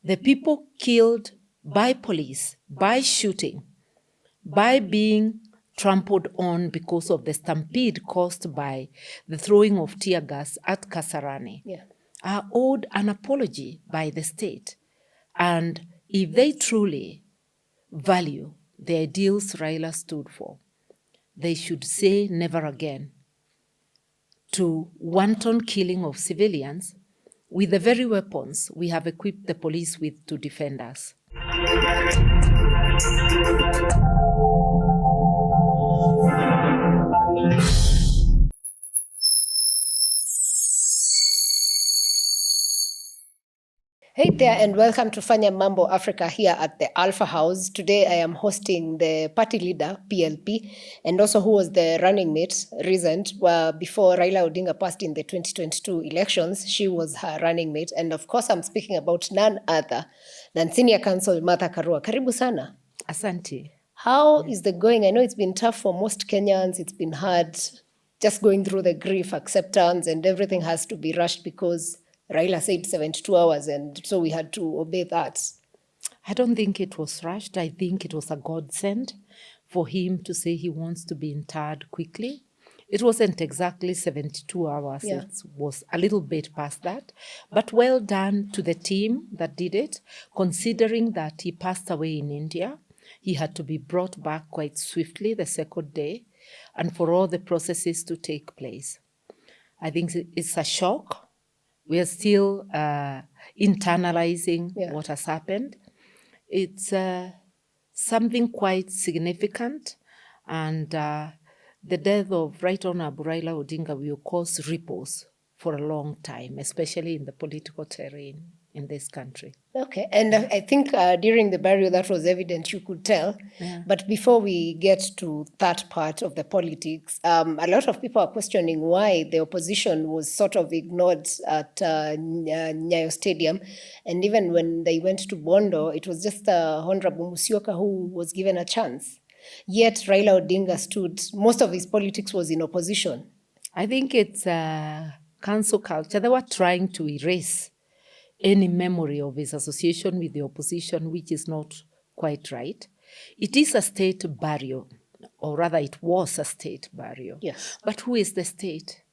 The people killed by police, by shooting, by being trampled on because of the stampede caused by the throwing of tear gas at Kasarani, are owed an apology by the state. And if they truly value the ideals Raila stood for, they should say never again to wanton killing of civilians with the very weapons we have equipped the police with to defend us. Hey there, and welcome to Fanya Mambo Africa here at the Alpha House. Today I am hosting the party leader, PLP, and also who was the running mate recent, before Raila Odinga passed in the 2022 elections. She was her running mate. And of course, I'm speaking about none other than Senior Counsel Martha Karua. Karibu sana. Asante. How is the going? I know it's been tough for most Kenyans. It's been hard just going through the grief, acceptance, and everything has to be rushed because Raila said 72 hours, and so we had to obey that. I don't think it was rushed. I think it was a godsend for him to say he wants to be interred quickly. It wasn't exactly 72 hours. Yeah. It was a little bit past that. But well done to the team that did it, considering that he passed away in India. He had to be brought back quite swiftly the second day, and for all the processes to take place. I think it's a shock. We are still internalizing what has happened. It's something quite significant, and the death of Right Honorable Raila Odinga will cause ripples for a long time, especially in the political terrain in this country. Okay, and I think during the burial that was evident, you could tell. Yeah. But before we get to that part of the politics, a lot of people are questioning why the opposition was sort of ignored at Nyayo Stadium. And even when they went to Bondo, it was just Honorable Musyoka who was given a chance. Yet Raila Odinga stood, most of his politics was in opposition. I think it's cancel culture. They were trying to erase any memory of his association with the opposition, which is not quite right. It is a state burial, or rather it was a state burial. Yes. But who is the state?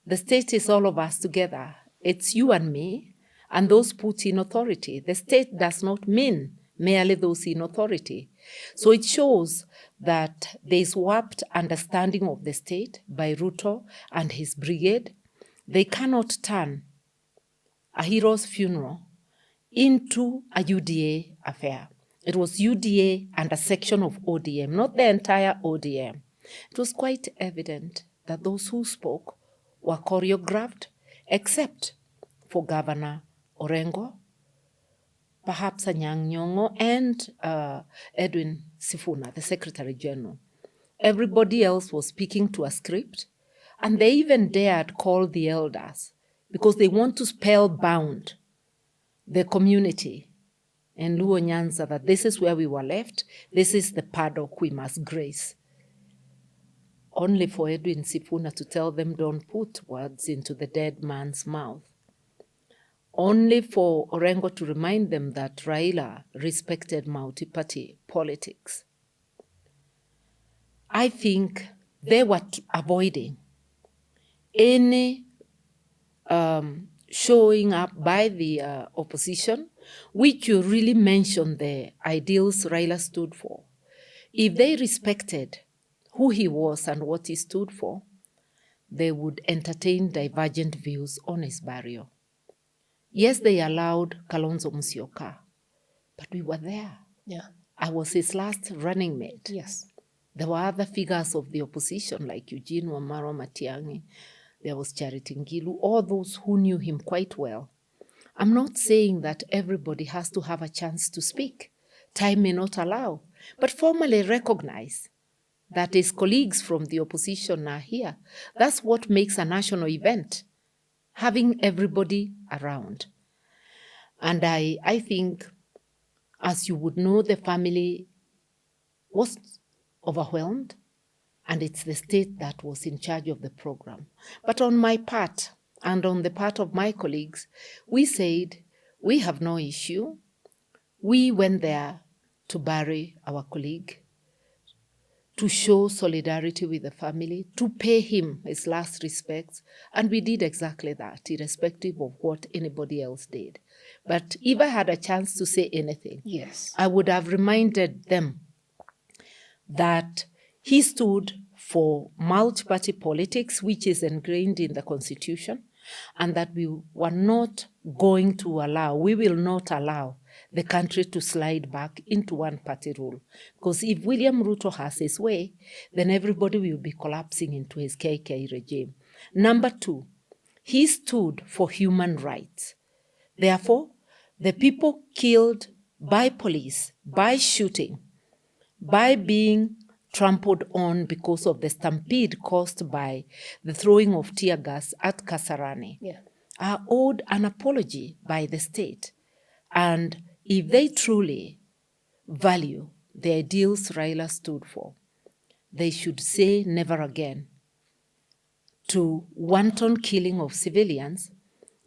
The state is all of us together. It's you and me, and those put in authority. The state does not mean merely those in authority. So it shows that there is warped understanding of the state by Ruto and his brigade. They cannot turn a hero's funeral into a UDA affair. It was UDA and a section of ODM, not the entire ODM. It was quite evident that those who spoke were choreographed, except for Governor Orengo, perhaps Anyang' Nyong'o, and Edwin Sifuna, the Secretary General. Everybody else was speaking to a script, and they even dared call the elders because they want to spellbound the community in Luo Nyanza that this is where we were left, this is the paddock we must grace. Only for Edwin Sifuna to tell them don't put words into the dead man's mouth. Only for Orengo to remind them that Raila respected multi-party politics. I think they were avoiding any showing up by the opposition, which you really mentioned the ideals Raila stood for. If they respected who he was and what he stood for, they would entertain divergent views on his burial. Yes, they allowed Kalonzo Musyoka, but we were there. Yeah. I was his last running mate. Yes. There were other figures of the opposition like Eugene Wamalwa Matiang'i. There was Charity Ngilu, all those who knew him quite well. I'm not saying that everybody has to have a chance to speak. Time may not allow, but formally recognize that his colleagues from the opposition are here. That's what makes a national event, having everybody around. And I think, as you would know, the family was overwhelmed, and it's the state that was in charge of the program. But on my part, and on the part of my colleagues, we said We have no issue. We went there to bury our colleague, to show solidarity with the family, to pay him his last respects, and we did exactly that, irrespective of what anybody else did. But if I had a chance to say anything, Yes, I would have reminded them that he stood for multi-party politics, which is ingrained in the Constitution, and that we were not going to allow, we will not allow the country to slide back into one-party rule. Because if William Ruto has his way, then everybody will be collapsing into his KK regime. Number two, he stood for human rights. Therefore, the people killed by police, by shooting, by being trampled on because of the stampede caused by the throwing of tear gas at Kasarani, are owed an apology by the state. And if they truly value the ideals Raila stood for, they should say never again to wanton killing of civilians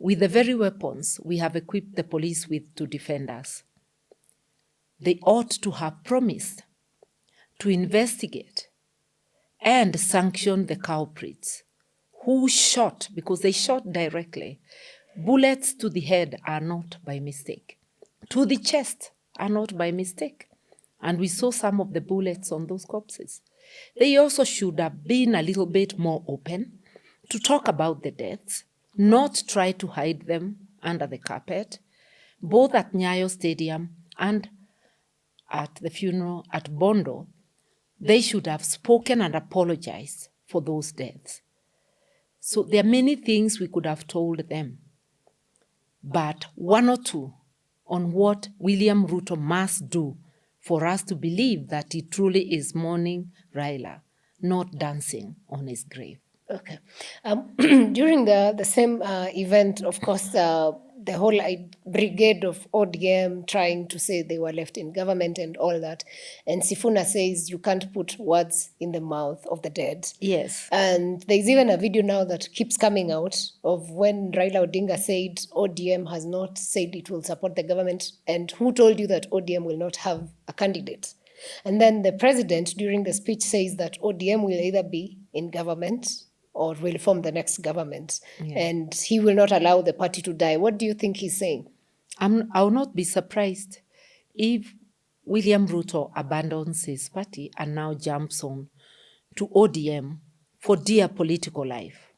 with the very weapons we have equipped the police with to defend us. They ought to have promised to investigate and sanction the culprits who shot, because they shot directly. Bullets to the head are not by mistake. To the chest are not by mistake. And we saw some of the bullets on those corpses. They also should have been a little bit more open to talk about the deaths, not try to hide them under the carpet, both at Nyayo Stadium and at the funeral at Bondo. They should have spoken and apologized for those deaths. So there are many things we could have told them, but one or two on what William Ruto must do for us to believe that he truly is mourning Raila, not dancing on his grave. Okay. During the same event, of course, the whole brigade of ODM trying to say they were left in government and all that. And Sifuna says you can't put words in the mouth of the dead. Yes. And there's even a video now that keeps coming out of when Raila Odinga said ODM has not said it will support the government. And who told you that ODM will not have a candidate? And then the president during the speech says that ODM will either be in government or will form the next government. Yeah. And he will not allow the party to die. What do you think he's saying? I will not be surprised if William Ruto abandons his party and now jumps on to ODM for dear political life.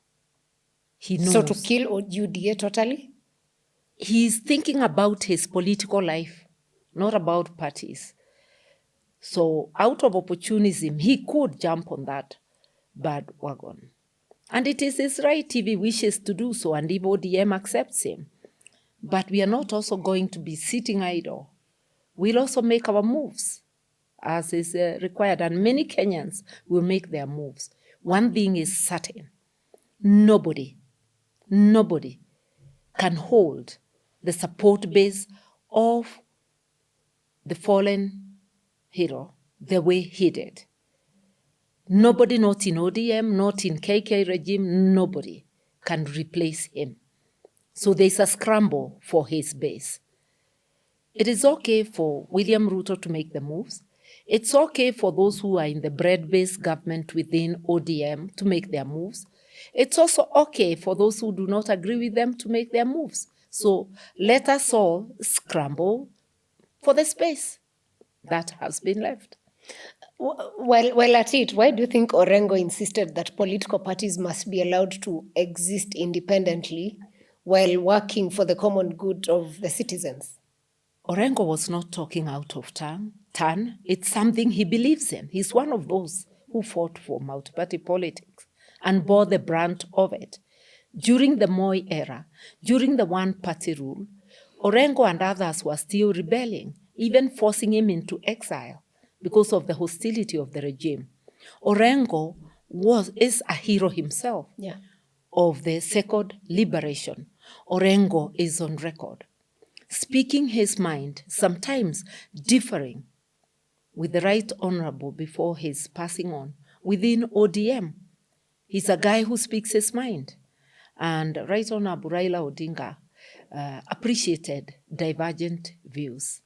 He knows. So to kill UDA totally? He's thinking about his political life, not about parties. So out of opportunism, he could jump on that bandwagon. And it is his right if he wishes to do so and if ODM accepts him. But we are not also going to be sitting idle. We'll also make our moves as is required. And many Kenyans will make their moves. One thing is certain. Nobody can hold the support base of the fallen hero the way he did. Nobody, not in ODM, not in KK regime, nobody can replace him. So there's a scramble for his base. It is okay for William Ruto to make the moves. It's okay for those who are in the bread-based government within ODM to make their moves. It's also okay for those who do not agree with them to make their moves. So let us all scramble for the space that has been left. Well, at it, why do you think Orengo insisted that political parties must be allowed to exist independently while working for the common good of the citizens? Orengo was not talking out of turn. It's something he believes in. He's one of those who fought for multi-party politics and bore the brunt of it. During the Moi era, during the one-party rule, Orengo and others were still rebelling, even forcing him into exile because of the hostility of the regime. Orengo is a hero himself of the second liberation. Orengo is on record, speaking his mind, sometimes differing with the Right Honorable before his passing on within ODM. He's a guy who speaks his mind. And Right Honorable Raila Odinga appreciated divergent views.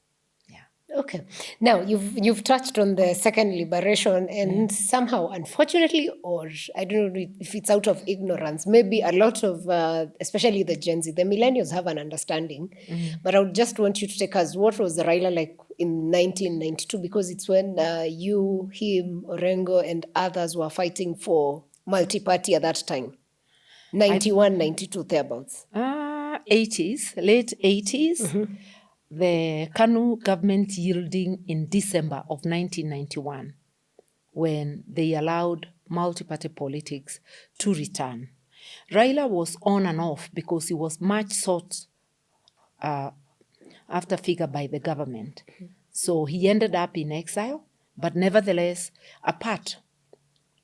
Okay. Now you've touched on the second liberation, and somehow, unfortunately, or I don't know if it's out of ignorance, maybe a lot of, especially the Gen Z, the millennials have an understanding. But I would just want you to take us, what was Raila like in 1992? Because it's when you, him, Orengo, and others were fighting for multi-party at that time. 91, 92, thereabouts. 80s, late 80s. The KANU government yielding in December of 1991 when they allowed multi-party politics to return. Raila was on and off because he was much sought after figure by the government. So he ended up in exile, but nevertheless a part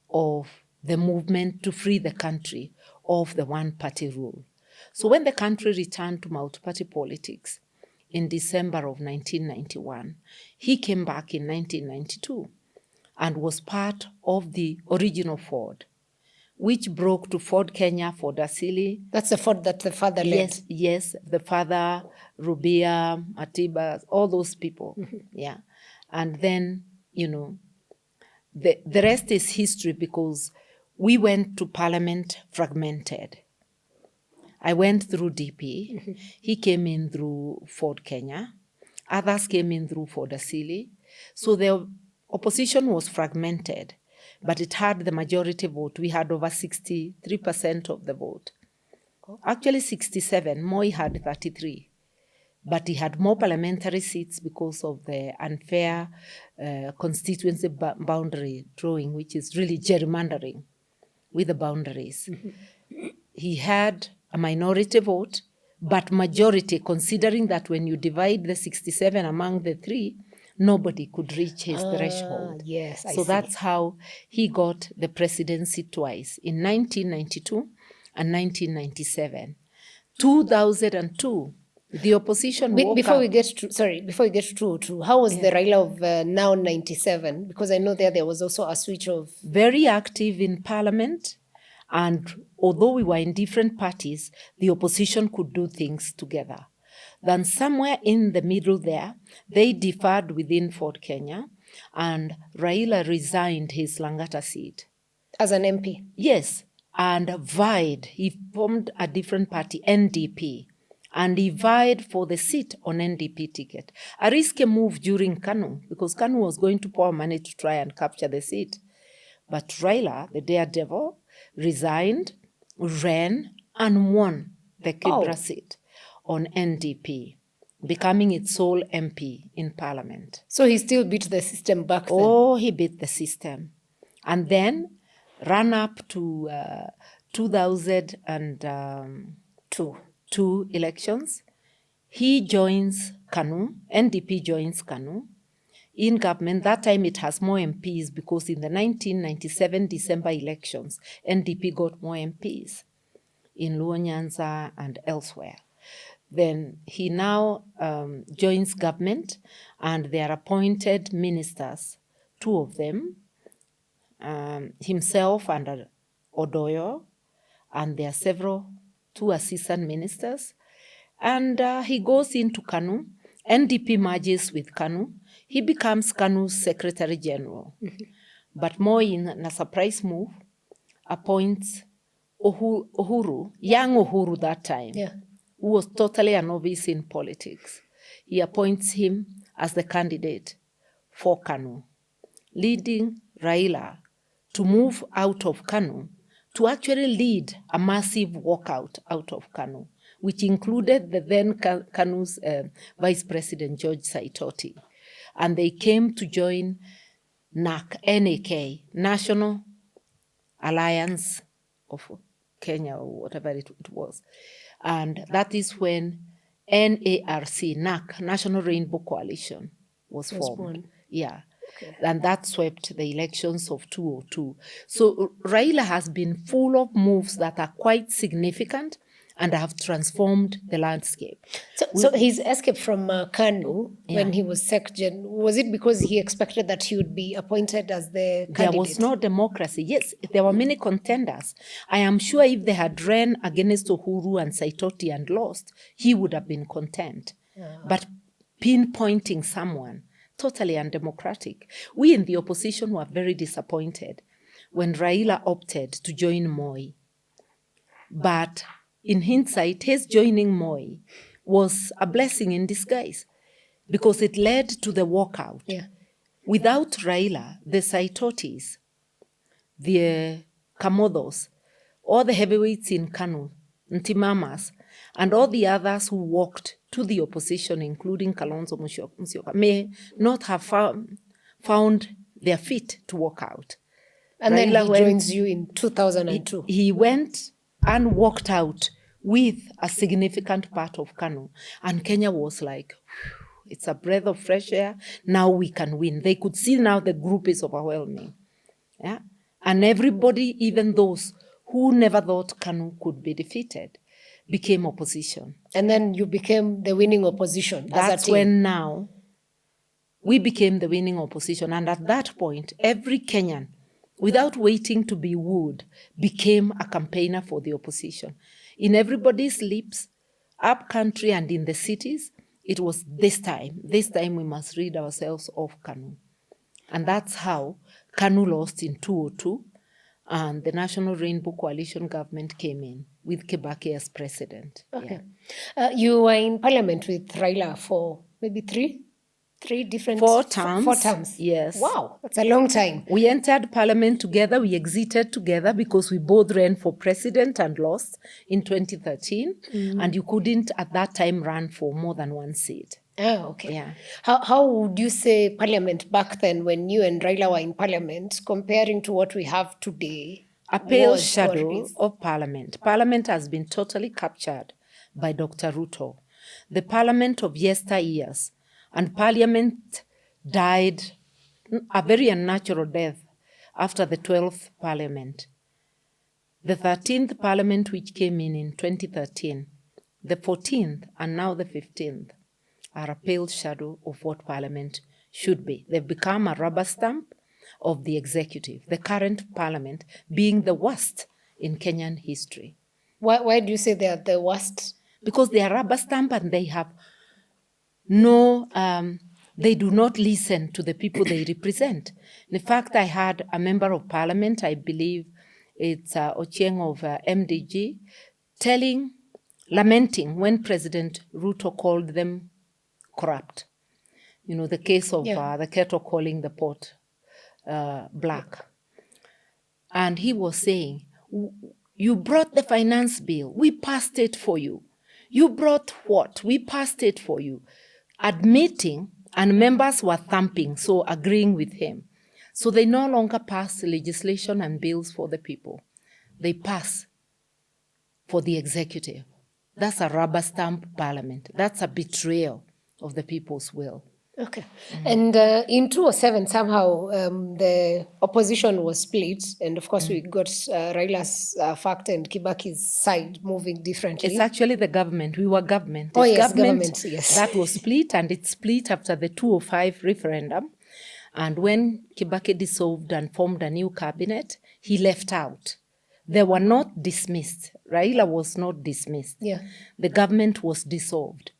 of the movement to free the country of the one-party rule. So when the country returned to multi-party politics, in December of 1991. He came back in 1992 and was part of the original Ford, which broke to Ford Kenya, Ford Asili. That's the Ford that the father led. Yes, the father, Rubia, Matiba, all those people. Yeah. And then, the rest is history because we went to parliament fragmented. I went through DP. He came in through Ford Kenya. Others came in through Ford Asili. So the opposition was fragmented, but it had the majority vote. We had over 63% of the vote. Actually 67. Moi had 33. But he had more parliamentary seats because of the unfair constituency boundary drawing, which is really gerrymandering with the boundaries. He had a minority vote, but majority, considering that when you divide the 67 among the three, nobody could reach his threshold. Yes, I so see. That's how he got the presidency twice, in 1992 and 1997. 2002, the opposition before we get to 202, how was the Raila of now 97? Because I know there was also a switch of... Very active in parliament. And although we were in different parties, the opposition could do things together. Then somewhere in the middle there, they differed within Ford Kenya, and Raila resigned his Langata seat. As an MP? Yes, and vied. He formed a different party, NDP, and he vied for the seat on NDP ticket. A risky move during KANU, because KANU was going to pour money to try and capture the seat. But Raila, the daredevil, resigned, ran, and won the Kibra seat on NDP, becoming its sole MP in parliament. So he still beat the system back then? Oh, he beat the system. And then ran up to 2002 elections. He joins KANU, NDP joins KANU. In government, that time it has more MPs because in the 1997 December elections, NDP got more MPs in Luo Nyanza and elsewhere. Then he now joins government and they are appointed ministers, two of them, himself and Odoyo, and there are two assistant ministers. And he goes into KANU. NDP merges with KANU. He becomes KANU's Secretary General. But more in a surprise move, appoints Uhuru, young Uhuru that time, who was totally a novice in politics. He appoints him as the candidate for KANU, leading Raila to move out of KANU to actually lead a massive walkout out of KANU, which included the then KANU's Vice President George Saitoti. And they came to join NAK, National Alliance of Kenya, or whatever it was. And that is when NARC, National Rainbow Coalition, was formed. Yeah. Okay. And that swept the elections of 2002. So Raila has been full of moves that are quite significant and have transformed the landscape. So his escape from Kanu when he was secgen, was it because he expected that he would be appointed as the candidate? There was no democracy. Yes, there were many contenders. I am sure if they had ran against Uhuru and Saitoti and lost, he would have been content. But pinpointing someone, totally undemocratic. We in the opposition were very disappointed when Raila opted to join Moi. But in hindsight, his joining Moi was a blessing in disguise because it led to the walkout. Yeah. Without Raila, the Saitotis, the Kamodos, all the heavyweights in Kanu, Ntimamas, and all the others who walked to the opposition, including Kalonzo Musyoka, may not have found their feet to walk out. And Raila then he joins you in 2002. He went and walked out with a significant part of Kanu. And Kenya was like, it's a breath of fresh air. Now we can win. They could see now the group is overwhelming. Yeah? And everybody, even those who never thought Kanu could be defeated, became opposition. And then you became the winning opposition. That's when now we became the winning opposition. And at that point, every Kenyan, without waiting to be wooed, became a campaigner for the opposition. In everybody's lips, up country and in the cities, it was this time we must rid ourselves of Kanu. And that's how Kanu lost in 2002, and the National Rainbow Coalition government came in with Kibaki as president. Okay. Yeah. You were in parliament with Raila for maybe three different... 4 terms. 4 terms. Yes. Wow, that's a long time. We entered parliament together. We exited together because we both ran for president and lost in 2013. Mm-hmm. And you couldn't at that time run for more than 1 seat. Oh, okay. Yeah. How would you say parliament back then when you and Raila were in parliament comparing to what we have today? A pale shadow of parliament. Parliament has been totally captured by Dr. Ruto. The parliament of yesteryears. And parliament died a very unnatural death after the 12th parliament. The 13th parliament, which came in 2013, the 14th and now the 15th, are a pale shadow of what parliament should be. They've become a rubber stamp of the executive, the current parliament being the worst in Kenyan history. Why do you say they are the worst? Because they are rubber stamp and they have no, they do not listen to the people they represent. In fact, I had a member of parliament, I believe it's Ochieng of MDG, lamenting when President Ruto called them corrupt. You know, the case of the kettle calling the pot black. And he was saying, you brought the finance bill, we passed it for you. You brought what? We passed it for you. Admitting, and members were thumping, so agreeing with him. So they no longer pass legislation and bills for the people. They pass for the executive. That's a rubber stamp parliament. That's a betrayal of the people's will. Okay. Mm-hmm. And in 2007, somehow the opposition was split. And of course, we got Raila's fact and Kibaki's side moving differently. It's actually the government. We were government. Oh, yes, government, yes. That was split, and it split after the 2005 referendum. And when Kibaki dissolved and formed a new cabinet, he left out. They were not dismissed. Raila was not dismissed. Yeah. The government was dissolved.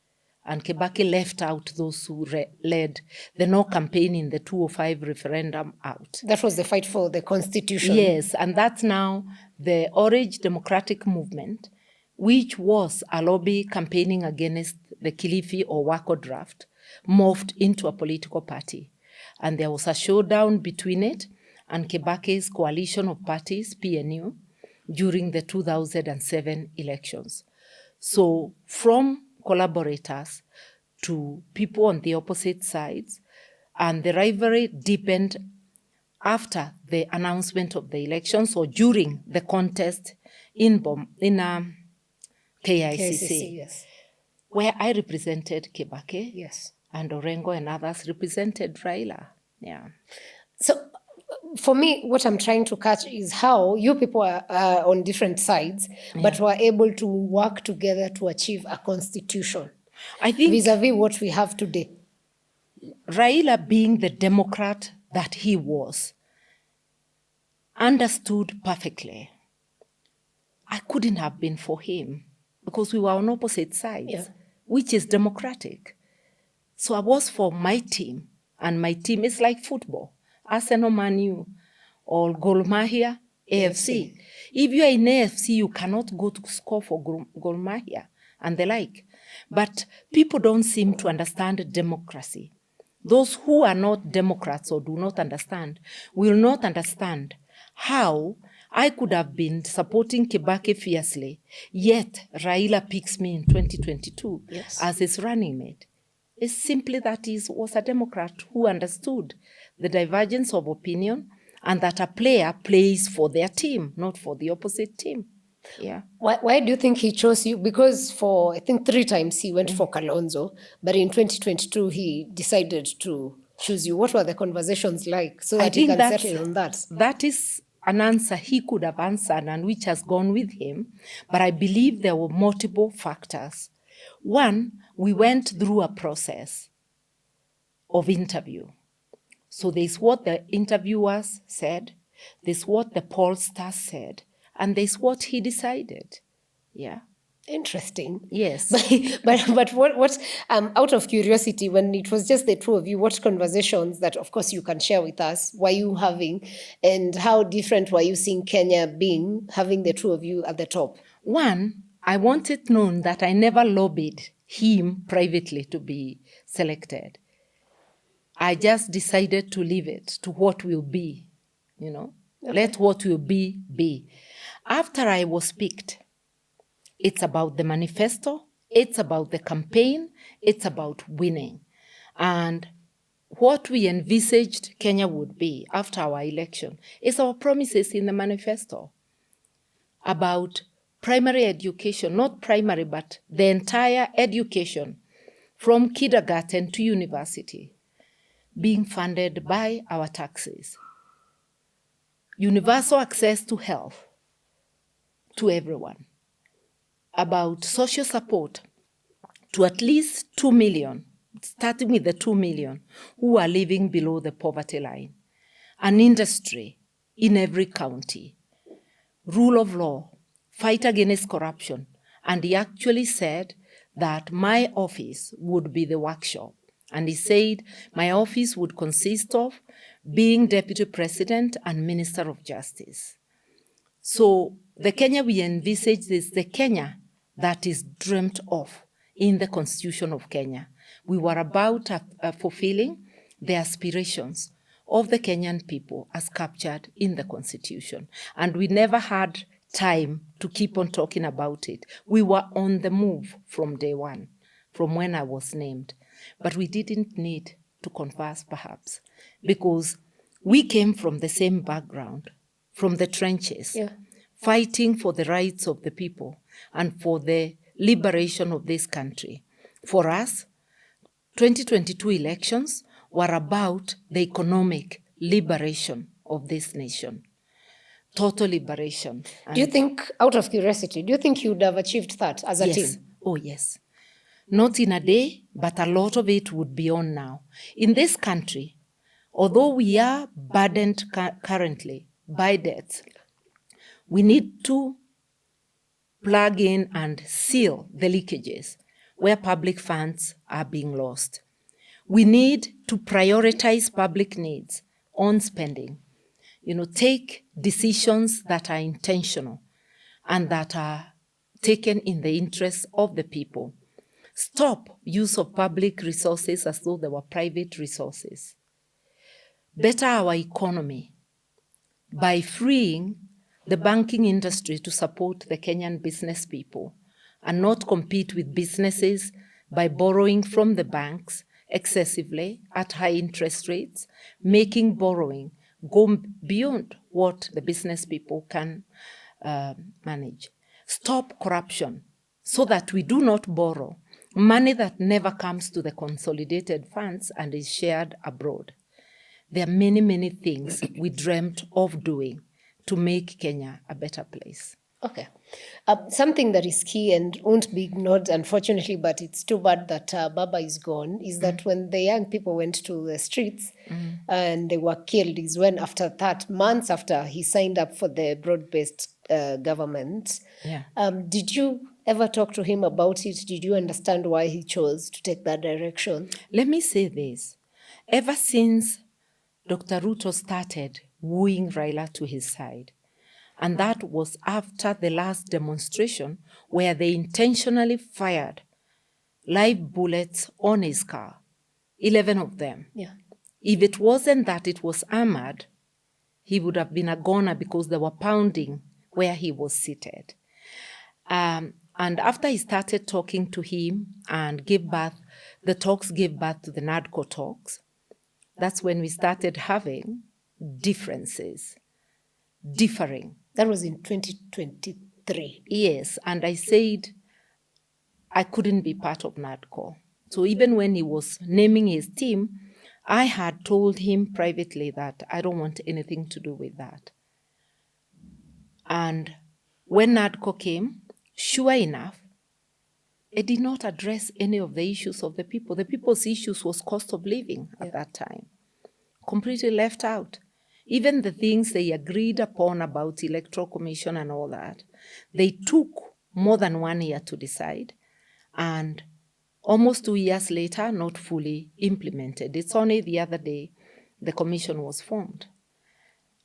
And Kibaki left out those who led the no campaign in the 2005 referendum out. That was the fight for the constitution. Yes, and that's now the Orange Democratic Movement, which was a lobby campaigning against the Kilifi or Wako draft, morphed into a political party. And there was a showdown between it and Kibaki's coalition of parties, PNU, during the 2007 elections. So from collaborators to people on the opposite sides, and the rivalry deepened after the announcement of the elections or during the contest in KICC, yes, where I represented Kibaki, yes, and Orengo and others represented Raila. Yeah. So for me, what I'm trying to catch is how you people are on different sides, but were able to work together to achieve a constitution. I think Vis-a-vis what we have today. Raila, being the Democrat that he was, understood perfectly. I couldn't have been for him because we were on opposite sides, which is democratic. So I was for my team, and my team is like football. Arsenal, Man U, or Gor Mahia, AFC. If you are in AFC, you cannot go to score for Gor Mahia and the like. But people don't seem to understand democracy. Those who are not Democrats or do not understand will not understand how I could have been supporting Kibaki fiercely, yet Raila picks me in 2022 as his running mate. It's simply that he was a Democrat who understood the divergence of opinion and that a player plays for their team, not for the opposite team. Yeah. Why do you think he chose you? Because for, I think, 3 times he went for Kalonzo, but in 2022 he decided to choose you. What were the conversations like so that he can settle on that? That is an answer he could have answered and which has gone with him, but I believe there were multiple factors. One, we went through a process of interview. So there's what the interviewers said, there's what the pollsters said, and there's what he decided. Yeah. Interesting. Yes. But what out of curiosity, when it was just the two of you, what conversations that, of course, you can share with us were you having, and how different were you seeing Kenya being, having the two of you at the top? One, I want it known that I never lobbied him privately to be selected. I just decided to leave it to what will be, you know. Let what will be. After I was picked, it's about the manifesto, it's about the campaign, it's about winning. And what we envisaged Kenya would be after our election is our promises in the manifesto about primary education, not primary, but the entire education from kindergarten to university being funded by our taxes. Universal access to health to everyone. About social support to at least 2 million, starting with the 2 million who are living below the poverty line. An industry in every county. Rule of law, fight against corruption. And he actually said that my office would be the workshop. And he said my office would consist of being Deputy President and Minister of Justice. So the Kenya we envisage is the Kenya that is dreamt of in the Constitution of Kenya. We were about fulfilling the aspirations of the Kenyan people as captured in the Constitution. And we never had time to keep on talking about it. We were on the move from day one, from when I was named. But we didn't need to converse, perhaps, because we came from the same background, from the trenches, fighting for the rights of the people and for the liberation of this country. For us, 2022 elections were about the economic liberation of this nation. Total liberation. Do you think, out of curiosity, do you think you would have achieved that as a team? Oh, yes. Not in a day, but a lot of it would be on now. In this country, although we are burdened currently by debts, we need to plug in and seal the leakages where public funds are being lost. We need to prioritize public needs on spending. Take decisions that are intentional and that are taken in the interest of the people. Stop use of public resources as though they were private resources. Better our economy by freeing the banking industry to support the Kenyan business people and not compete with businesses by borrowing from the banks excessively at high interest rates, making borrowing go beyond what the business people can manage. Stop corruption so that we do not borrow money that never comes to the consolidated funds and is shared abroad. There are many, many things we dreamt of doing to make Kenya a better place. Okay. Something that is key and won't be ignored, unfortunately, but it's too bad that Baba is gone, is that when the young people went to the streets and they were killed, is when after that, months after he signed up for the broad-based government. Yeah. Did you ever talk to him about it? Did you understand why he chose to take that direction? Let me say this. Ever since Dr. Ruto started wooing Raila to his side, and that was after the last demonstration where they intentionally fired live bullets on his car, 11 of them. Yeah. If it wasn't that it was armored, he would have been a goner because they were pounding where he was seated. And after he started talking to him and the talks gave birth to the NADCO talks, that's when we started having differing. That was in 2023. Yes, and I said I couldn't be part of NADCO. So even when he was naming his team, I had told him privately that I don't want anything to do with that. And when NADCO came, sure enough, it did not address any of the issues of the people. The people's issues was cost of living at that time. Completely left out. Even the things they agreed upon about electoral commission and all that, they took more than 1 year to decide, and almost 2 years later, not fully implemented. It's only the other day the commission was formed.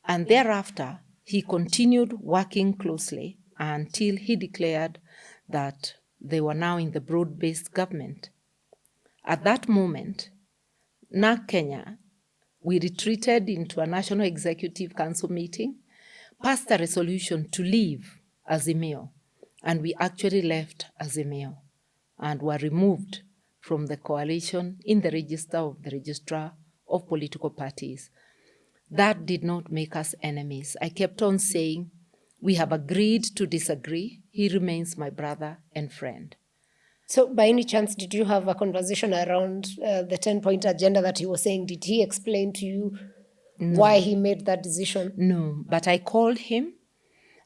And thereafter, he continued working closely until he declared that they were now in the broad-based government. At that moment, NARC Kenya, we retreated into a National Executive Council meeting, passed a resolution to leave Azimio, and we actually left Azimio and were removed from the coalition in the register of the Registrar of Political Parties. That did not make us enemies. I kept on saying, we have agreed to disagree. He remains my brother and friend. So by any chance, did you have a conversation around the 10-point agenda that he was saying? Did he explain to you why he made that decision? No, but I called him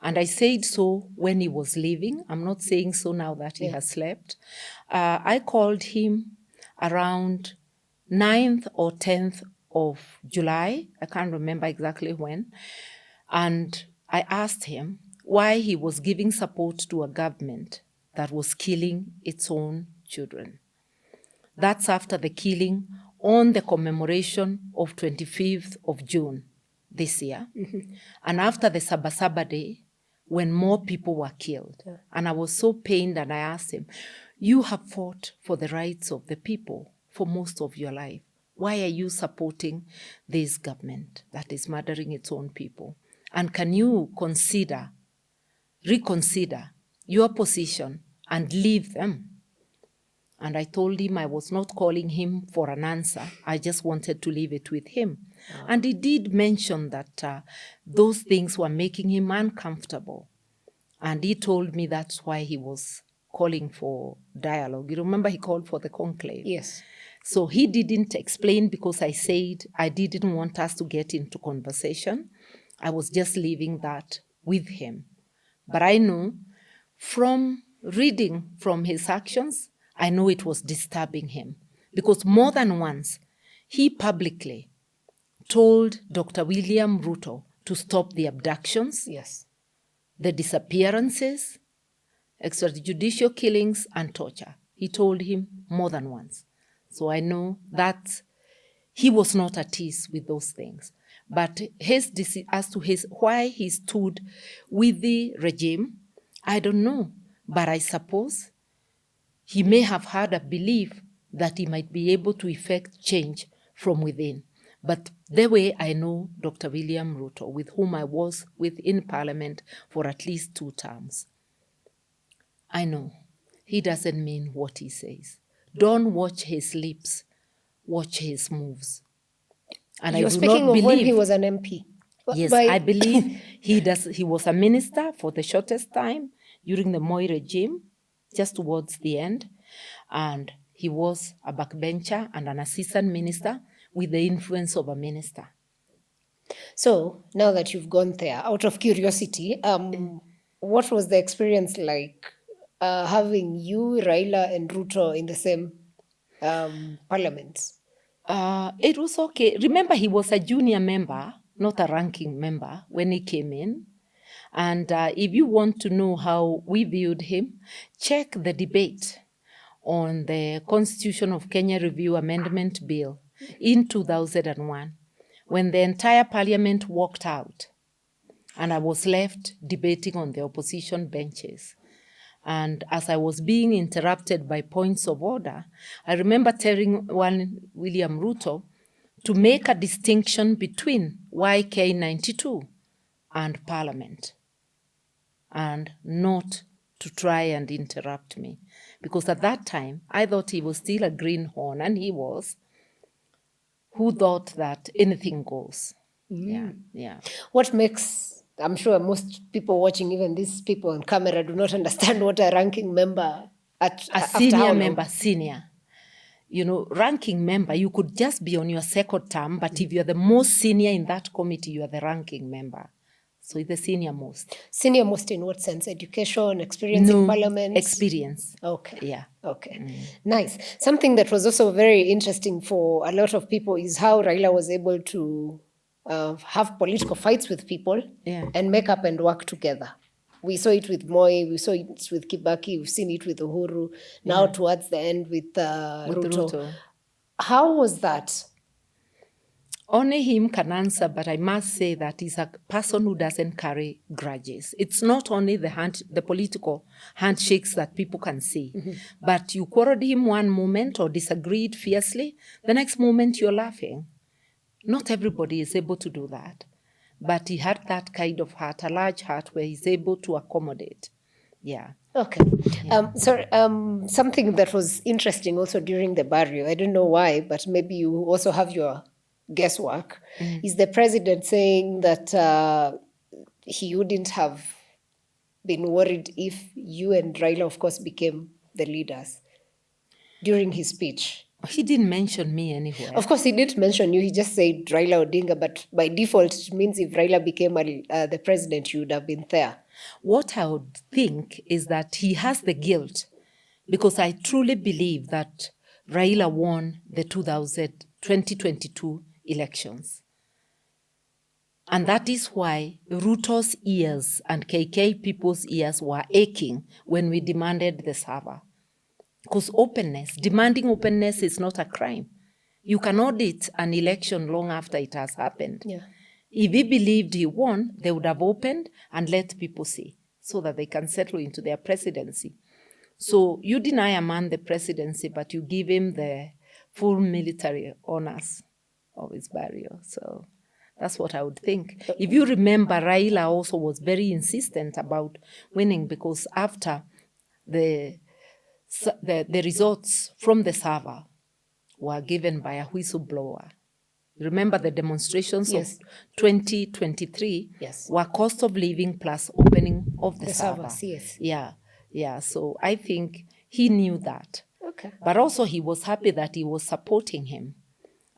and I said so when he was leaving. I'm not saying so now that he has slept. I called him around 9th or 10th of July. I can't remember exactly when. And I asked him why he was giving support to a government that was killing its own children. That's after the killing on the commemoration of 25th of June this year. And after the Sabasaba Day, when more people were killed. And I was so pained, and I asked him, you have fought for the rights of the people for most of your life. Why are you supporting this government that is murdering its own people? And can you reconsider your position and leave them? And I told him I was not calling him for an answer. I just wanted to leave it with him. And he did mention that those things were making him uncomfortable. And he told me that's why he was calling for dialogue. You remember he called for the conclave? Yes. So he didn't explain because I said I didn't want us to get into conversation. I was just leaving that with him. But I know from reading from his actions, I know it was disturbing him because more than once, he publicly told Dr. William Ruto to stop the abductions, Yes, the disappearances, extrajudicial killings, and torture. He told him more than once. So I know that he was not at ease with those things. But as to why he stood with the regime, I don't know. But I suppose he may have had a belief that he might be able to effect change from within. But the way I know Dr. William Ruto, with whom I was in Parliament for at least 2 terms, I know he doesn't mean what he says. Don't watch his lips, watch his moves. And you're I do speaking not of when he believe. was an MP. Yes, I believe he was a minister for the shortest time during the Moi regime, just towards the end. And he was a backbencher and an assistant minister with the influence of a minister. So now that you've gone there, out of curiosity, what was the experience like having you, Raila, and Ruto in the same parliament? It was okay. Remember, he was a junior member, not a ranking member, when he came in. And if you want to know how we viewed him, check the debate on the Constitution of Kenya Review Amendment Bill in 2001, when the entire parliament walked out and I was left debating on the opposition benches. And as I was being interrupted by points of order, I remember telling William Ruto to make a distinction between YK 92 and Parliament, and not to try and interrupt me. Because at that time, I thought he was still a greenhorn, and he was, who thought that anything goes. Yeah. What makes, I'm sure most people watching, even these people on camera, do not understand what a ranking member senior. You know, ranking member, you could just be on your second term, but if you're the most senior in that committee, you are the ranking member. So it's the senior most. Senior most in what sense? Education, experience in parliament? Experience. Okay. Yeah. Okay. Nice. Something that was also very interesting for a lot of people is how Raila was able to have political fights with people and make up and work together. We saw it with Moi, we saw it with Kibaki, we've seen it with Uhuru, now towards the end with Ruto. How was that? Only him can answer, but I must say that he's a person who doesn't carry grudges. It's not only the political handshakes that people can see, but you quarreled him one moment or disagreed fiercely, the next moment you're laughing. Not everybody is able to do that. But he had that kind of heart, a large heart, where he's able to accommodate. Yeah. Okay. Something that was interesting also during the barrio, I don't know why, but maybe you also have your guesswork, is the president saying that he wouldn't have been worried if you and Raila, of course, became the leaders during his speech. He didn't mention me anywhere. Of course, he didn't mention you. He just said Raila Odinga, but by default, it means if Raila became the president, you would have been there. What I would think is that he has the guilt, because I truly believe that Raila won the 2022 elections. And that is why Ruto's ears and KK people's ears were aching when we demanded the server. Because demanding openness is not a crime. You can audit an election long after it has happened. Yeah. If he believed he won, they would have opened and let people see so that they can settle into their presidency. So you deny a man the presidency, but you give him the full military honors of his burial. So that's what I would think. If you remember, Raila also was very insistent about winning, because after the results from the server were given by a whistleblower. Remember the demonstrations of 2023 were cost of living plus opening of the server. Yes. Yeah. So I think he knew that. Okay. But also he was happy that he was supporting him.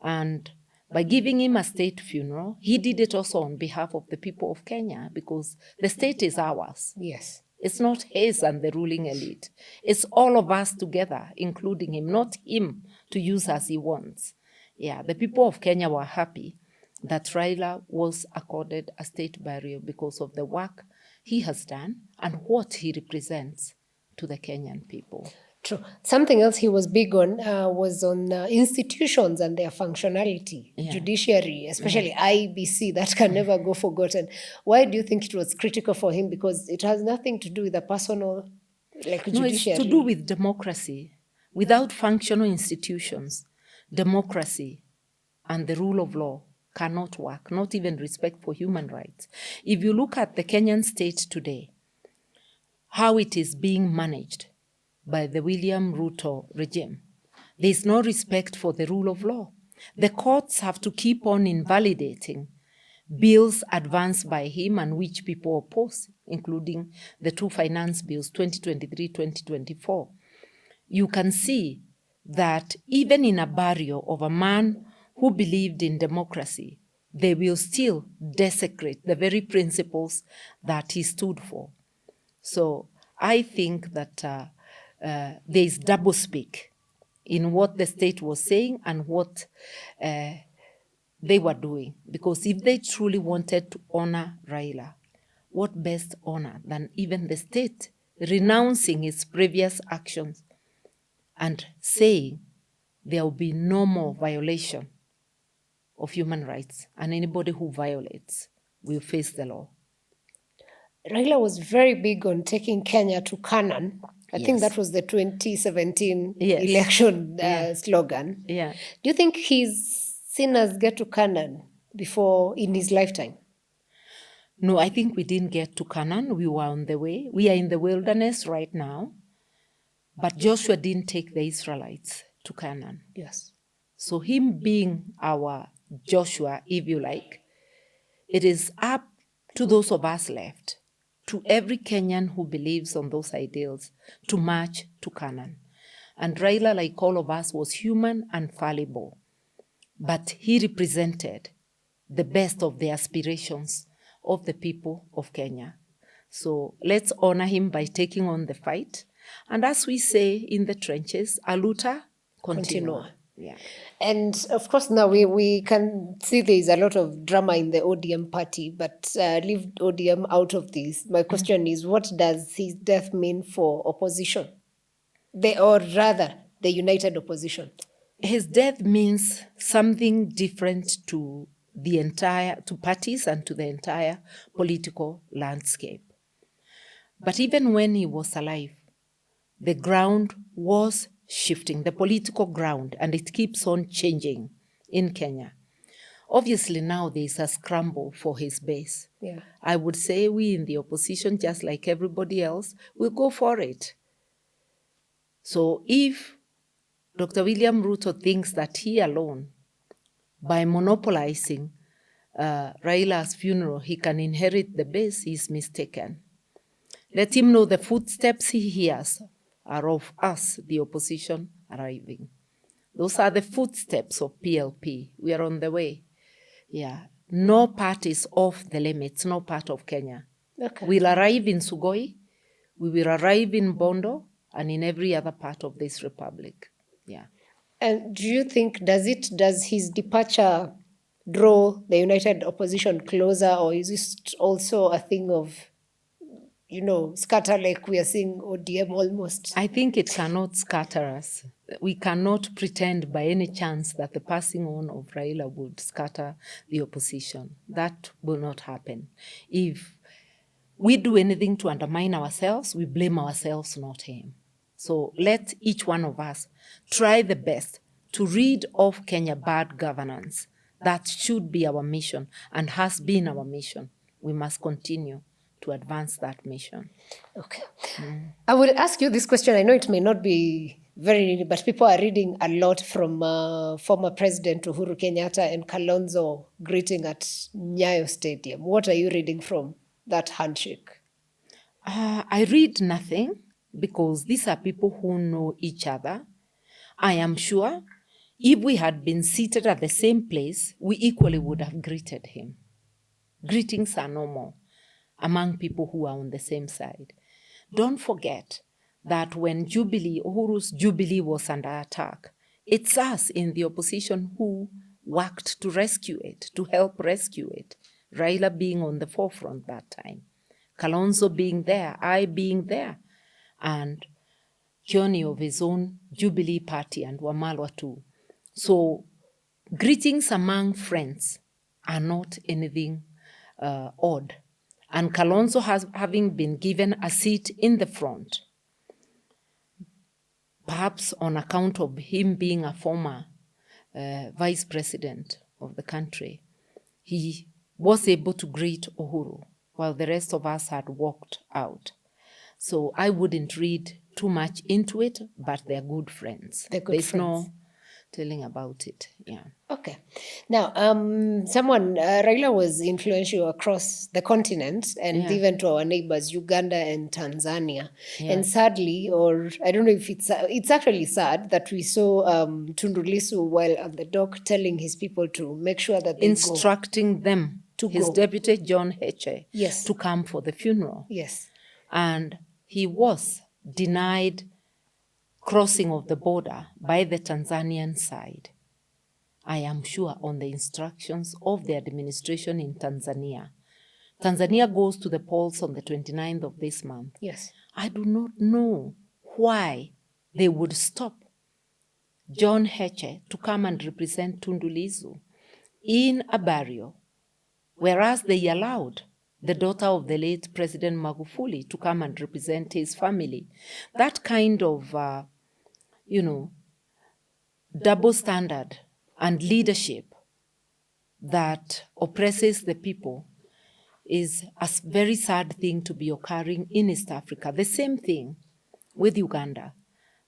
And by giving him a state funeral, he did it also on behalf of the people of Kenya, because the state is ours. Yes. It's not his and the ruling elite. It's all of us together, including him, not him to use as he wants. Yeah, the people of Kenya were happy that Raila was accorded a state burial because of the work he has done and what he represents to the Kenyan people. True. Something else he was big on was on institutions and their functionality, judiciary, especially IBC, that can never go forgotten. Why do you think it was critical for him? Because it has nothing to do with the personal, judiciary. No, it's to do with democracy. Without functional institutions, democracy and the rule of law cannot work, not even respect for human rights. If you look at the Kenyan state today, how it is being managed by the William Ruto regime, there is no respect for the rule of law. The courts have to keep on invalidating bills advanced by him and which people oppose, including the two finance bills, 2023-2024. You can see that even in a burial of a man who believed in democracy, they will still desecrate the very principles that he stood for. So I think that there is doublespeak in what the state was saying and what they were doing. Because if they truly wanted to honor Raila, what best honor than even the state renouncing its previous actions and saying there will be no more violation of human rights, and anybody who violates will face the law. Raila was very big on taking Kenya to Canaan. I think that was the 2017 election slogan. Yeah. Do you think he's seen us get to Canaan before in his lifetime? No, I think we didn't get to Canaan. We were on the way. We are in the wilderness right now. But Joshua didn't take the Israelites to Canaan. Yes. So him being our Joshua, if you like, it is up to those of us left, to every Kenyan who believes on those ideals, to march to Canaan. And Raila, like all of us, was human and fallible. But he represented the best of the aspirations of the people of Kenya. So let's honor him by taking on the fight. And as we say in the trenches, aluta continua. Yeah. And of course, now we can see there is a lot of drama in the ODM party, but leave ODM out of this. My question is, what does his death mean for opposition? Or rather, the united opposition? His death means something different to parties and to the entire political landscape. But even when he was alive, the ground was shifting, the political ground, and it keeps on changing in Kenya. Obviously, now there's a scramble for his base. Yeah. I would say we in the opposition, just like everybody else, will go for it. So if Dr. William Ruto thinks that he alone, by monopolizing Raila's funeral, he can inherit the base, he's mistaken. Let him know the footsteps he hears are of us, the opposition, arriving. Those are the footsteps of PLP. We are on the way. Yeah. No part is off the limits, no part of Kenya. Okay. We'll arrive in Sugoi, we will arrive in Bondo, and in every other part of this republic. Yeah. And do you think, does his departure draw the united opposition closer, or is this also a thing of, scatter like we are seeing ODM almost? I think it cannot scatter us. We cannot pretend by any chance that the passing on of Raila would scatter the opposition. That will not happen. If we do anything to undermine ourselves, we blame ourselves, not him. So let each one of us try the best to rid off Kenya bad governance. That should be our mission and has been our mission. We must continue to advance that mission. Okay. I will ask you this question. I know it may not be very, but people are reading a lot from former President Uhuru Kenyatta and Kalonzo greeting at Nyayo Stadium. What are you reading from that handshake? I read nothing because these are people who know each other. I am sure if we had been seated at the same place, we equally would have greeted him. Greetings are normal among people who are on the same side. Don't forget that when Uhuru's Jubilee was under attack, it's us in the opposition who worked to rescue it, to help rescue it. Raila being on the forefront that time, Kalonzo being there, I being there, and Kioni of his own Jubilee party and Wamalwa too. So greetings among friends are not anything odd. And Kalonzo having been given a seat in the front, perhaps on account of him being a former vice president of the country, he was able to greet Uhuru while the rest of us had walked out. So I wouldn't read too much into it, but they're good friends. They're good friends. telling about it. Yeah. Okay. Now, Raila was influential across the continent and Yeah. even to our neighbors, Uganda and Tanzania. Yeah. And sadly, or I don't know if it's actually sad that we saw Tundu Lissu while on the dock telling his people to make sure that they instructing them, his go. deputy John Heche, Yes. to come for the funeral. Yes. And he was denied crossing of the border by the Tanzanian side, I am sure, on the instructions of the administration in Tanzania. Tanzania goes to the polls on the 29th of this month. Yes. I do not know why they would stop John Heche to come and represent Tundu Lissu in a burial, whereas they allowed the daughter of the late President Magufuli to come and represent his family. That kind of, double standard and leadership that oppresses the people is a very sad thing to be occurring in East Africa. The same thing with Uganda.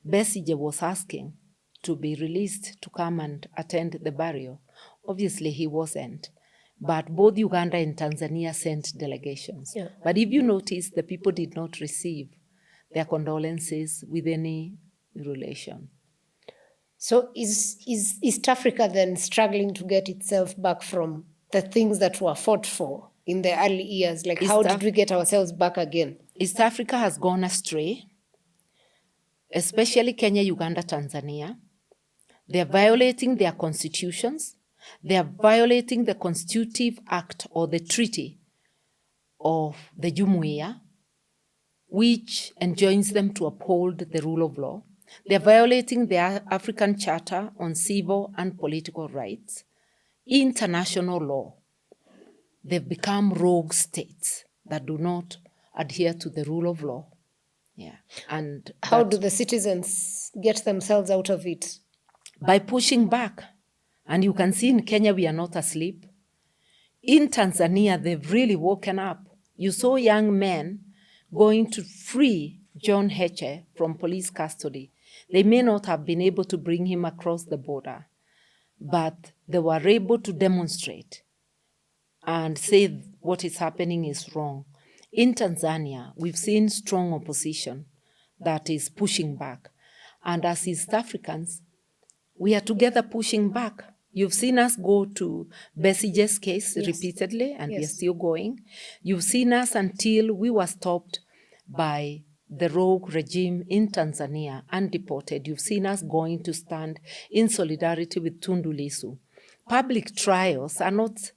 Besigye was asking to be released to come and attend the burial. Obviously, he wasn't. But both Uganda and Tanzania sent delegations. Yeah. But if you notice, the people did not receive their condolences with any relation. So is East Africa then struggling to get itself back from the things that were fought for in the early years? Like, how did we get ourselves back again? East Africa has gone astray, especially Kenya, Uganda, Tanzania. They are violating their constitutions. They are violating the Constitutive Act or the Treaty of the Jumuiya, which enjoins them to uphold the rule of law. They are violating the African Charter on Civil and Political Rights, international law. They've become rogue states that do not adhere to the rule of law. Yeah. And how do the citizens get themselves out of it? By pushing back. And you can see in Kenya, we are not asleep. In Tanzania, they've really woken up. You saw young men going to free John Heche from police custody. They may not have been able to bring him across the border, but they were able to demonstrate and say what is happening is wrong. In Tanzania, we've seen strong opposition that is pushing back. And as East Africans, we are together pushing back. You've seen us go to Besigye's case repeatedly, and we are still going. You've seen us until we were stopped by the rogue regime in Tanzania and deported. You've seen us going to stand in solidarity with Tundu Lissu. Public trials are not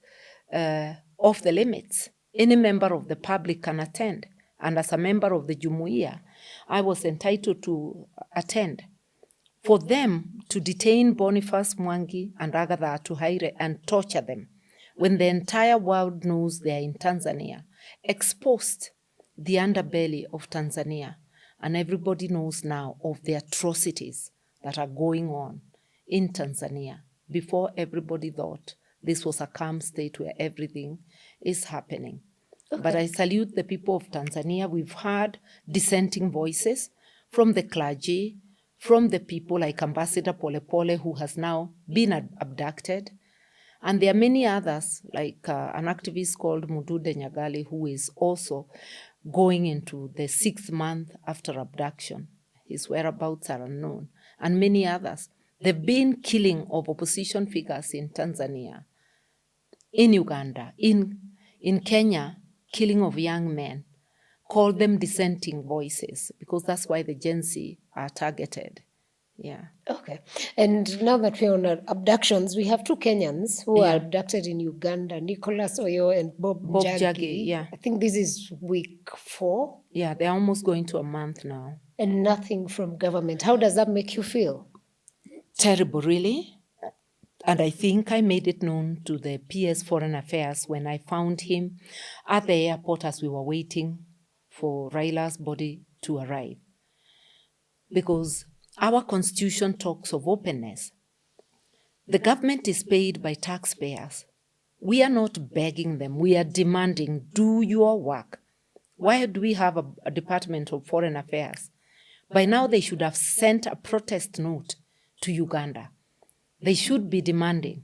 off the limits. Any member of the public can attend. And as a member of the Jumuiya, I was entitled to attend. For them to detain Boniface Mwangi and Agatha Atuhaire and torture them when the entire world knows they are in Tanzania, exposed the underbelly of Tanzania, and everybody knows now of the atrocities that are going on in Tanzania before everybody thought this was a calm state where everything is happening. Okay. But I salute the people of Tanzania. We've heard dissenting voices from the clergy, from the people like Ambassador Polepole, who has now been abducted. And there are many others, like an activist called Mudude Nyagali, who is also going into the 6th month after abduction. His whereabouts are unknown. And many others. There've been killing of opposition figures in Tanzania, in Uganda, in Kenya, killing of young men. Call them dissenting voices, because that's why the Gen Z are targeted. Yeah. Okay. And now that we're on abductions, we have two Kenyans who are abducted in Uganda, Nicholas Oyo and Bob Jagi. Yeah. I think this is week 4. Yeah, they're almost going to a month now. And nothing from government. How does that make you feel? Terrible, really. And I think I made it known to the PS Foreign Affairs when I found him at the airport as we were waiting for Raila's body to arrive. Because our constitution talks of openness. The government is paid by taxpayers. We are not begging them. We are demanding, do your work. Why do we have a Department of Foreign Affairs? By now, they should have sent a protest note to Uganda. they should be demanding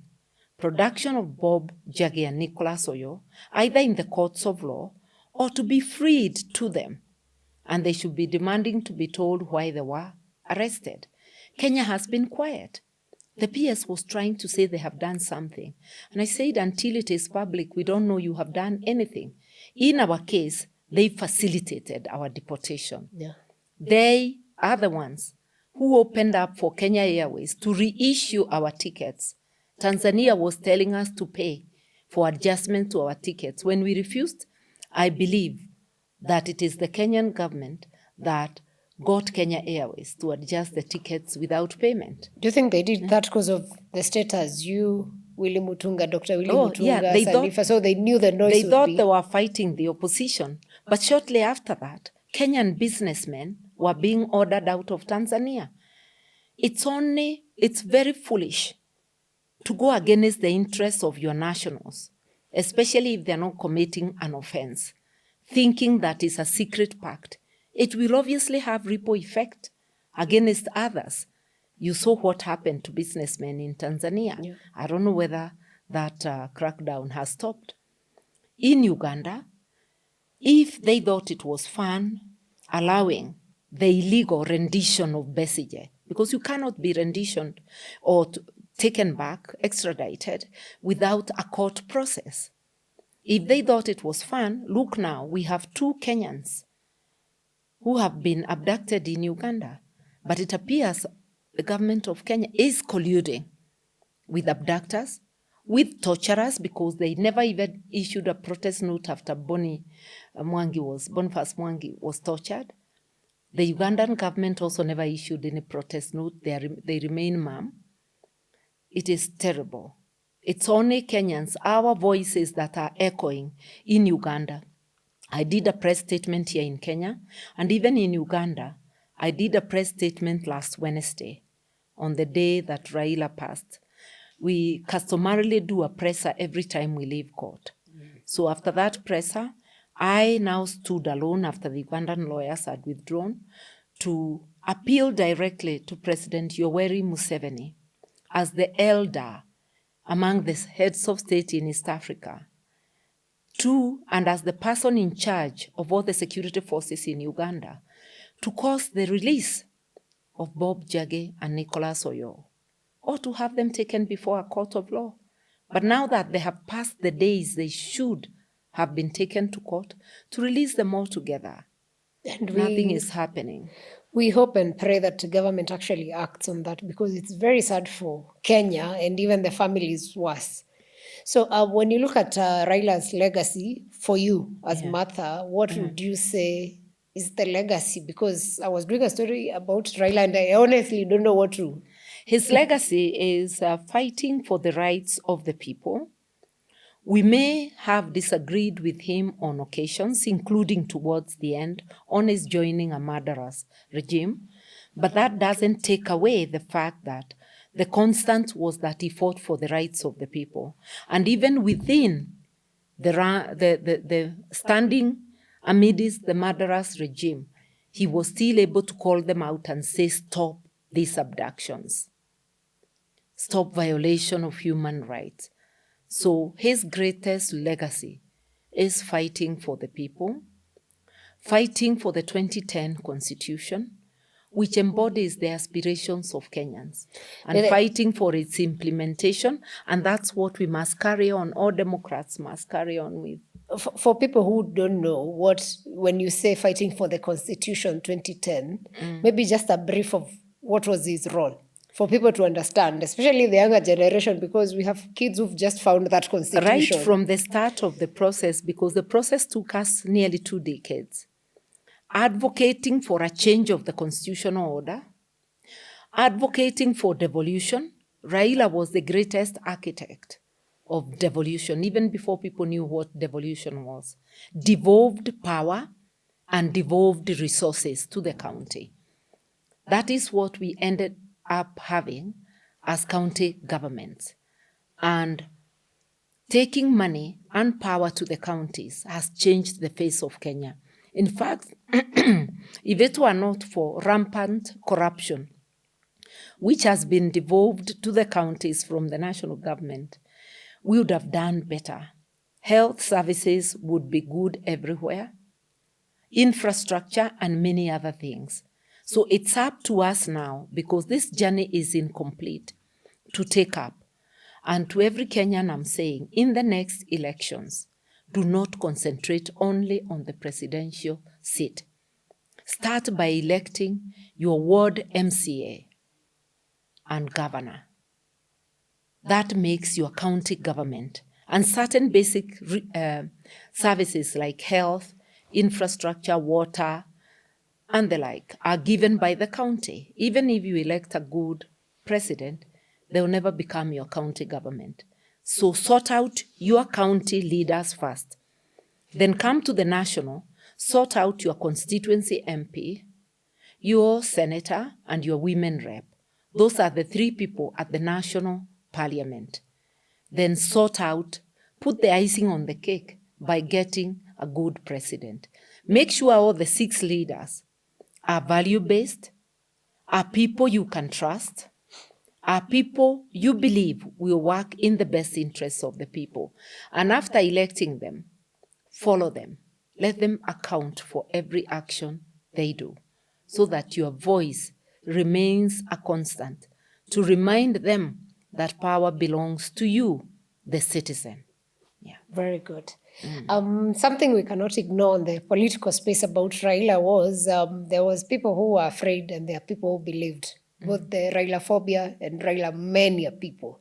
production of Bob Jage and Nicholas Oyo, either in the courts of law or to be freed to them. And they should be demanding to be told why they were arrested. Kenya has been quiet. The PS was trying to say they have done something. And I said, until it is public, we don't know you have done anything. In our case, they facilitated our deportation. Yeah. They are the ones who opened up for Kenya Airways to reissue our tickets. Tanzania was telling us to pay for adjustment to our tickets. When we refused, I believe that it is the Kenyan government that got Kenya Airways to adjust the tickets without payment. Do you think they did that because of the status you, Willy Mutunga, Dr. Willy Mutunga, Yeah, they Sanifa, so they knew the noise they would thought be... they were fighting the opposition. But shortly after that, Kenyan businessmen were being ordered out of Tanzania. It's very foolish to go against the interests of your nationals, especially if they're not committing an offense, thinking that it's a secret pact. It will obviously have ripple effect against others. You saw what happened to businessmen in Tanzania. Yeah. I don't know whether that crackdown has stopped. In Uganda, if they thought it was fun allowing the illegal rendition of Besigye, because you cannot be renditioned or taken back, extradited, without a court process. If they thought it was fun, look now, we have 2 Kenyans who have been abducted in Uganda. But it appears the government of Kenya is colluding with abductors, with torturers, because they never even issued a protest note after Boniface Mwangi was tortured. The Ugandan government also never issued any protest note. They remain mum. It is terrible. It's only Kenyans, our voices, that are echoing in Uganda. I did a press statement here in Kenya, and even in Uganda, I did a press statement last Wednesday, on the day that Raila passed. We customarily do a presser every time we leave court. So after that presser, I now stood alone after the Ugandan lawyers had withdrawn to appeal directly to President Yoweri Museveni as the elder among the heads of state in East Africa, and as the person in charge of all the security forces in Uganda, to cause the release of Bob Jage and Nicholas Oyo, or to have them taken before a court of law. But now that they have passed the days they should have been taken to court, to release them all together. And nothing is happening. We hope and pray that the government actually acts on that, because it's very sad for Kenya, and even the families worse. So when you look at Raila's legacy, for you as Martha, what would you say is the legacy? Because I was doing a story about Raila and I honestly don't know what to... His legacy is fighting for the rights of the people. We may have disagreed with him on occasions, including towards the end, on his joining a murderous regime, but that doesn't take away the fact that the constant was that he fought for the rights of the people. And even within the standing amidst the murderous regime, he was still able to call them out and say, stop these abductions, stop violation of human rights. So his greatest legacy is fighting for the people, fighting for the 2010 Constitution, which embodies the aspirations of Kenyans, and fighting for its implementation. And that's what we must carry on, all Democrats must carry on with. For people who don't know, when you say fighting for the Constitution 2010, maybe just a brief of what was his role, for people to understand, especially the younger generation, because we have kids who've just found that Constitution. Right from the start of the process, because the process took us nearly 2 decades. Advocating for a change of the constitutional order, advocating for devolution. Raila was the greatest architect of devolution, even before people knew what devolution was. Devolved power and devolved resources to the county. That is what we ended up having as county governments. And taking money and power to the counties has changed the face of Kenya. In fact, if it were not for rampant corruption, which has been devolved to the counties from the national government, we would have done better. Health services would be good everywhere, infrastructure, and many other things. So it's up to us now, because this journey is incomplete, to take up. And to every Kenyan, I'm saying, in the next elections, do not concentrate only on the presidential seat. Start by electing your ward MCA and governor. That makes your county government. And certain basic services like health, infrastructure, water, and the like are given by the county. Even if you elect a good president, they will never become your county government. So sort out your county leaders first. Then come to the national, sort out your constituency MP, your senator, and your women rep. Those are the 3 people at the national parliament. Then sort out, put the icing on the cake by getting a good president. Make sure all the 6 leaders are value-based, are people you can trust, are people you believe will work in the best interests of the people. And after electing them, follow them. Let them account for every action they do, so that your voice remains a constant, to remind them that power belongs to you, the citizen. Yeah. Very good. Something we cannot ignore in the political space about Raila was there was people who were afraid and there are people who believed, both the Raila phobia and Raila mania people.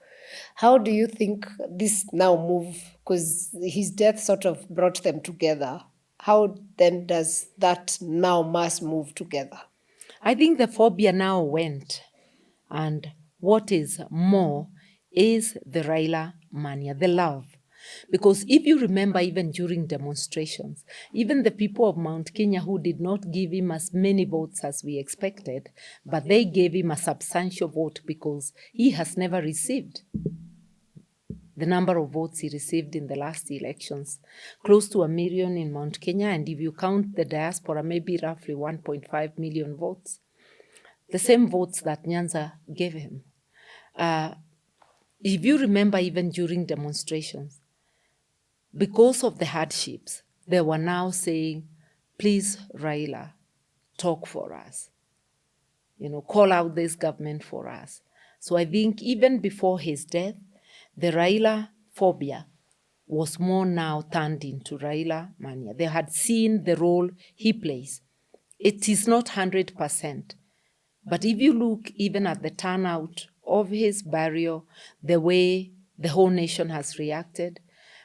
How do you think this now move, because his death sort of brought them together? How then does that now mass move together? I think the phobia now went, and what is more is the Raila mania, the love. Because if you remember, even during demonstrations, even the people of Mount Kenya who did not give him as many votes as we expected, but they gave him a substantial vote because he has never received the number of votes he received in the last elections, close to 1 million in Mount Kenya, and if you count the diaspora, maybe roughly 1.5 million votes. The same votes that Nyanza gave him. If you remember, even during demonstrations, because of the hardships, they were now saying, please, Raila, talk for us. Call out this government for us. So I think even before his death, the Raila phobia was more now turned into Raila mania. They had seen the role he plays. It is not 100%. But if you look even at the turnout of his burial, the way the whole nation has reacted,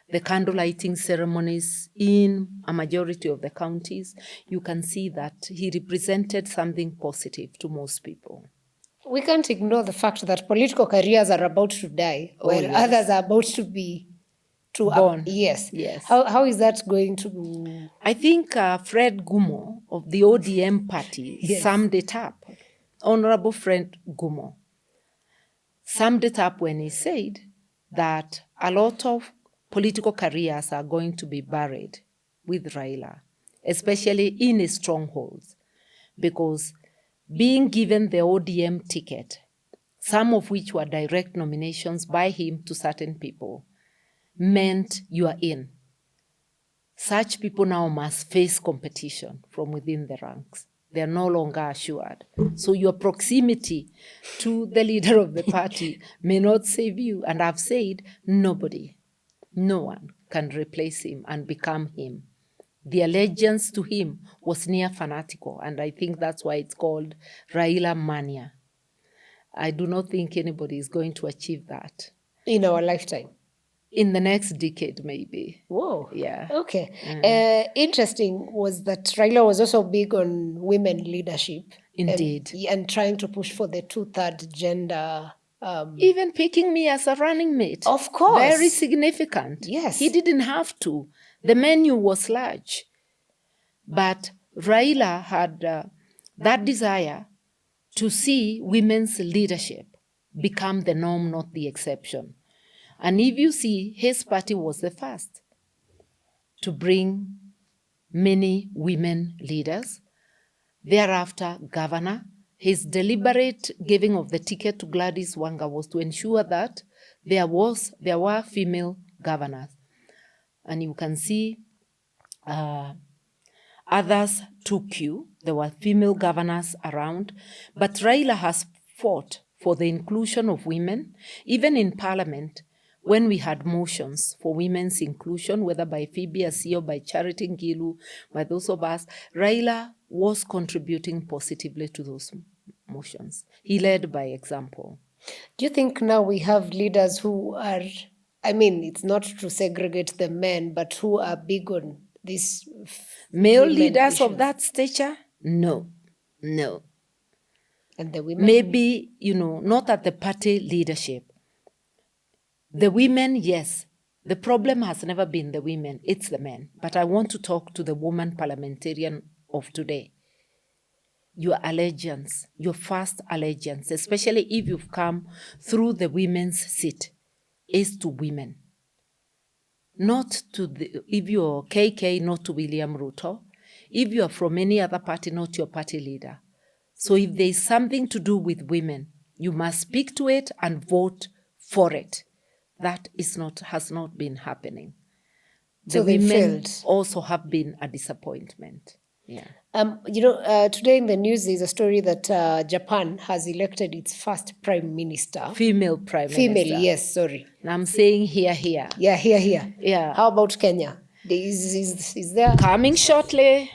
the candle lighting ceremonies in a majority of the counties, you can see that he represented something positive to most people. We can't ignore the fact that political careers are about to die, while yes. others are about to be born. Yes. Yes. How is that going to? I think Fred Gumo of the ODM party summed it up. Honorable Fred Gumo summed it up when he said that a lot of political careers are going to be buried with Raila, especially in his strongholds, because being given the ODM ticket, some of which were direct nominations by him to certain people, meant you are in. Such people now must face competition from within the ranks. They are no longer assured. So your proximity to the leader of the party may not save you. And I've said nobody, no one can replace him and become him. The allegiance to him was near fanatical, and I think that's why it's called Raila mania. I do not think anybody is going to achieve that. In our lifetime? In the next decade, maybe. Whoa. Yeah. Okay. Interesting was that Raila was also big on women leadership. Indeed. And trying to push for the 2/3 gender. Even picking me as a running mate. Of course. Very significant. Yes. He didn't have to. The menu was large. But Raila had that desire to see women's leadership become the norm, not the exception. And if you see, his party was the first to bring many women leaders. Thereafter, governor, His deliberate giving of the ticket to Gladys Wanga was to ensure that there were female governors. And you can see others took cue. There were female governors around. But Raila has fought for the inclusion of women, even in Parliament, when we had motions for women's inclusion, whether by Phoebe Asi or by Charity Ngilu, by those of us, Raila was contributing positively to those motions. He led by example. Do you think now we have leaders who are, I mean, it's not to segregate the men, but who are big on this? Male leaders issues of that stature? No. And the women? Maybe, not at the party leadership. The women, yes. The problem has never been the women, it's the men. But I want to talk to the woman parliamentarian of today. Your allegiance, your first allegiance, especially if you've come through the women's seat, is to women. Not to if you're KK, not to William Ruto. If you're from any other party, not your party leader. So if there's something to do with women, you must speak to it and vote for it. That has not been happening. The women also have been a disappointment. Yeah. Today in the news, there's a story that Japan has elected its first prime minister. Female prime minister. Female, yes, sorry. And I'm saying here. Yeah, here. Yeah. How about Kenya? Is there? Coming shortly.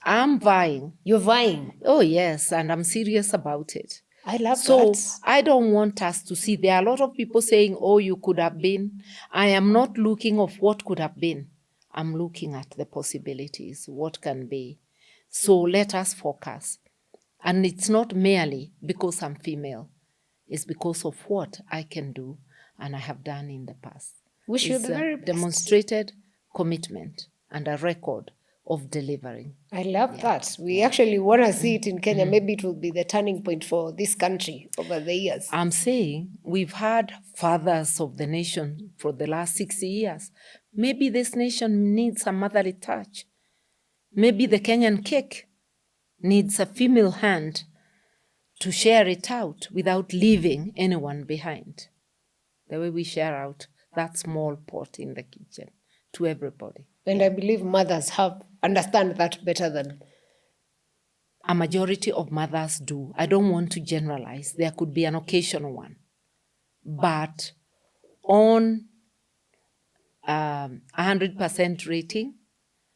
I'm vying. You're vying? Oh, yes, and I'm serious about it. I love that. So I don't want us to see. There are a lot of people saying, oh, you could have been. I am not looking of what could have been. I'm looking at the possibilities, what can be. So let us focus. And it's not merely because I'm female. It's because of what I can do and I have done in the past. Wish you the very best. Demonstrated commitment and a record of delivering. I love that. We actually want to see it in Kenya. Maybe it will be the turning point for this country over the years. I'm saying we've had fathers of the nation for the last 60 years. Maybe this nation needs a motherly touch. Maybe the Kenyan cake needs a female hand to share it out without leaving anyone behind. The way we share out that small pot in the kitchen to everybody. And I believe mothers understand that better than... A majority of mothers do. I don't want to generalize. There could be an occasional one. But on 100% rating,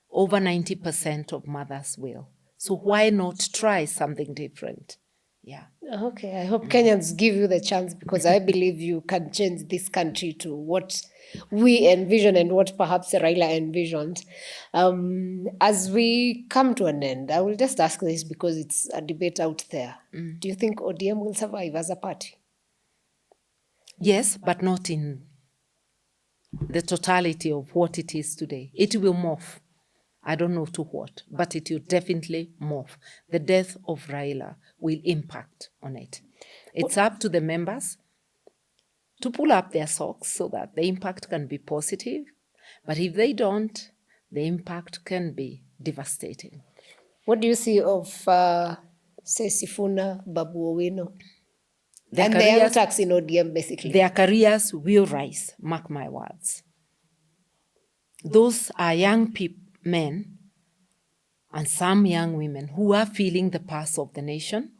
over 90% of mothers will. So why not try something different? Yeah. Okay, I hope Kenyans give you the chance, because I believe you can change this country to what we envision and what perhaps Raila envisioned. As we come to an end, I will just ask this because it's a debate out there. Do you think ODM will survive as a party? Yes, but not in the totality of what it is today. It will morph. I don't know to what, but it will definitely morph. The death of Raila will impact on it. It's up to the members to pull up their socks so that the impact can be positive. But if they don't, the impact can be devastating. What do you see of, say, Sifuna, Babu Owino? And the young tax in ODM, basically. Their careers will rise, mark my words. Those are young men and some young women who are feeling the pulse of the nation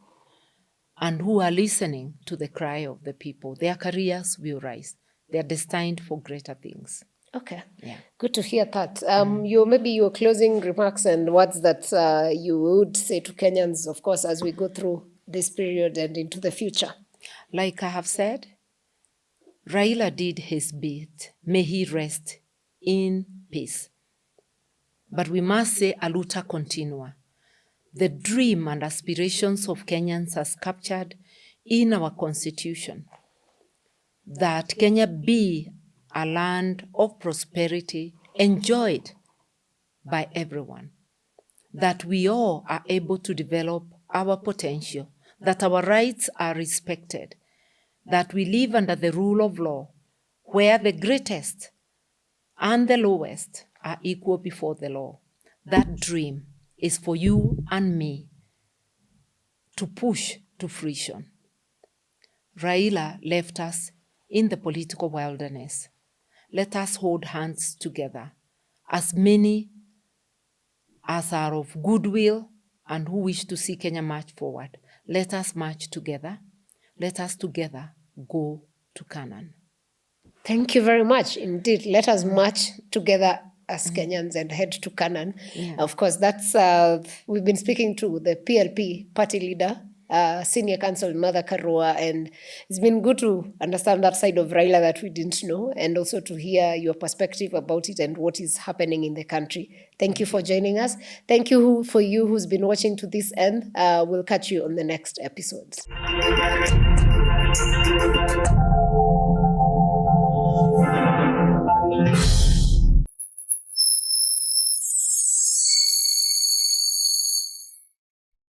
and who are listening to the cry of the people. Their careers will rise. They are destined for greater things. Okay. Yeah. Good to hear that. Maybe your closing remarks and words that you would say to Kenyans, of course, as we go through this period and into the future. Like I have said, Raila did his bit. May he rest in peace. But we must say a luta continua. The dream and aspirations of Kenyans as captured in our constitution, that Kenya be a land of prosperity enjoyed by everyone, that we all are able to develop our potential, that our rights are respected, that we live under the rule of law, where the greatest and the lowest are equal before the law. That dream is for you and me to push to fruition. Raila left us in the political wilderness. Let us hold hands together, as many as are of goodwill and who wish to see Kenya march forward. Let us march together. Let us together go to Canaan. Thank you very much. Indeed, let us march together as Kenyans and head to Canaan. Yeah. Of course, that's we've been speaking to the PLP party leader, senior counsel Mother Karua, and it's been good to understand that side of Raila that we didn't know, and also to hear your perspective about it and what is happening in the country. Thank you for joining us. Thank you for you who's been watching to this end. We'll catch you on the next episodes.